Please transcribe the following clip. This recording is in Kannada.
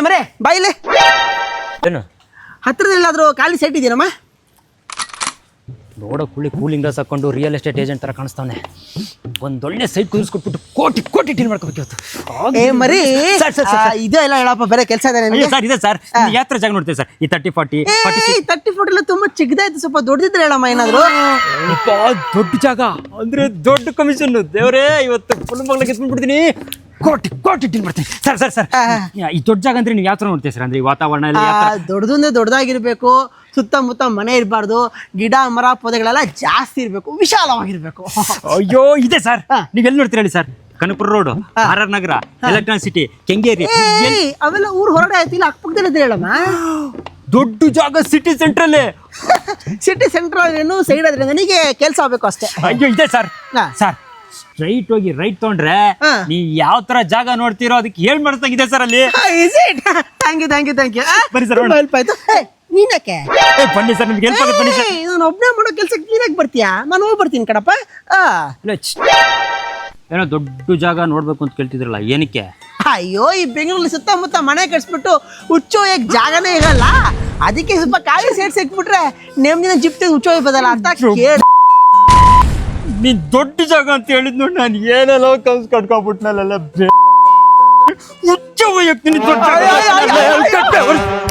ಮರೆ ಬಾಯಿಲೆ ಏನು ಹತ್ರದಲ್ಲಾದ್ರೂ ಖಾಲಿ ಸೈಟ್ ಇದೆಯಮ್ಮ? ನೋಡೋ ಕೂಲಿಂಗ್ ಗ್ಲಾಸ್ ಹಾಕೊಂಡು ರಿಯಲ್ ಎಸ್ಟೇಟ್ ಏಜೆಂಟ್ ತರ ಕಾಣಿಸ್ತಾನೆ. ಒಂದೊಳ್ಳೆ ಸೈಟ್ ಕುದಿಸ್ಕೊಟ್ಬಿಟ್ಟು ಕೋಟಿ ಡೀಲ್ ಮಾಡ್ಕೋಬೇಕು ಇವತ್ತು. ಮರಿ ಇದು ಎಲ್ಲ ಹೇಳಪ್ಪ, ಬೇರೆ ಕೆಲಸ ಇದೆ ಸರ್. ಇದೆ ಸರ್, ಯಾತ್ರ ಜಾಗ ನೋಡ್ತೀವಿ ಸರ್. ಈ 30-40 ಎಲ್ಲ ತುಂಬಾ ಚಿಕ್ಕದಾಯ್ತು, ಸ್ವಲ್ಪ ದೊಡ್ಡದಿದ್ರೆ ಹೇಳಮ್ಮ ಏನಾದ್ರು. ದೊಡ್ಡ ಜಾಗ ಅಂದ್ರೆ ದೊಡ್ಡ ಕಮಿಷನ್. ದೇವರೇ, ಇವತ್ತು ಫುಲ್ ಮಗ್ಲ ಗೆದ್ಬಿಡ್ತೀನಿ. ಕೋಟಿ ಡೀಲ್ ಮಾಡ್ತೀನಿ ಸರ್. ಈ ದೊಡ್ಡ ಜಾಗ ಅಂದ್ರೆ ನೀವು ಯಾವ ತರ ನೋಡ್ತೀವಿ ಸರ್? ಅಂದ್ರೆ ಈ ವಾತಾವರಣ ದೊಡ್ಡದಂದ್ರೆ ದೊಡ್ಡದಾಗಿರ್ಬೇಕು, ಸುತ್ತಮುತ್ತ ಮನೆ ಇರಬಾರ್ದು, ಗಿಡ ಮರ ಪೊದೆಗಳೆಲ್ಲ ಜಾಸ್ತಿ ಇರಬೇಕು, ವಿಶಾಲವಾಗಿರ್ಬೇಕು. ಅಯ್ಯೋ ಇದೆ ಸರ್. ನೀವ್ ಎಲ್ಲಿ ನೋಡ್ತೀರ ಹೇಳಿ ಸರ್? ಕನಕಪುರ ರೋಡ್, ಆರ್ ನಗರ, ಎಲೆಕ್ಟ್ರಾನಿಕ್ ಸಿಟಿ, ಕೆಂಗೇರಿ ಅವೆಲ್ಲ ಊರ್ ಹೊರಗಡೆ ಆಯ್ತು, ಇಲ್ಲ ಅಕ್ಕಪಕ್ಕದಲ್ಲಿ ಹೇಳಮ್ಮ. ದೊಡ್ಡ ಜಾಗ ಸಿಟಿ ಸೆಂಟ್ರಲ್ಲೇ. ಸಿಟಿ ಸೆಂಟ್ರಲ್ ಏನು ಸೈಡ್ ಆದ್ರೆ ನನಗೆ ಕೆಲಸ ಆಗ್ಬೇಕು ಅಷ್ಟೇ. ಅಯ್ಯೋ ಇದೆ ಸರ್. ಸ್ಟ್ರೈಟ್ ಹೋಗಿ ರೈಟ್ ತೊಗೊಂಡ್ರೆ ನೀವ್ ಯಾವ ತರ ಜಾಗ ನೋಡ್ತೀರೋ ಅದಕ್ಕೆ ಹೇಳ್ ಮಾಡ್ತಂಗಿದೆ ಸರ್ ಅಲ್ಲಿ. ಥ್ಯಾಂಕ್ ಯು ಬನ್ನಿ ಸರ್. ಹೆಲ್ಪ್ ಆಯ್ತು. ನೀನಕ್ಕೆ ಬನ್ನಿ ಸರ್, ನಿಮ್ಗೆ ಹೆಲ್ಪ್ ಆಗುತ್ತೆ ಬನ್ನಿ ಸರ್. ನಾನು ಒಬ್ಬನೇ ಮಾಡೋ ಕೆಲ್ಸಕ್ಕೆ ನೀನಕ್ಕೆ ಬರ್ತೀಯಾ? ನಾನು ಹೋಗಿ ಬರ್ತೀನಿ ಕಣಪ್ಪ. ಏನೋ ದೊಡ್ಡ ಜಾಗ ನೋಡ್ಬೇಕು ಅಂತ ಕೇಳ್ತಿದ್ರಲ್ಲ, ಏನಕ್ಕೆ? ಅಯ್ಯೋ, ಈ ಬೆಂಗಳೂರಲ್ಲಿ ಸುತ್ತಮುತ್ತ ಮನೆ ಕಟ್ಸ್ಬಿಟ್ಟು ಹುಚ್ಚೋಯಕ್ ಜಾಗನೇ ಇರಲ್ಲ, ಅದಕ್ಕೆ ಸ್ವಲ್ಪ ಖಾಲಿ ಸೈಡ್ ಸಿಕ್ಬಿಟ್ರೆ ನೆಮ್ಮದಿನ ಜಿಪ್ತಿ ಹುಚ್ಚೋಯ್ ಬದಲ್ಲ ಅಂತ ಕೇಳ. ನೀನ್ ದೊಡ್ಡ ಜಾಗ ಅಂತ ಹೇಳಿದ್ ನೋಡಿ, ನಾನು ಏನೆಲ್ಲ ಕನ್ಸ್ ಕಟ್ಕೊಬಿಟ್ನಲ್ಲ. ಹುಚ್ಚ ಹೋಗ್ತೀನಿ ದೊಡ್ಡ ಜಾಗ.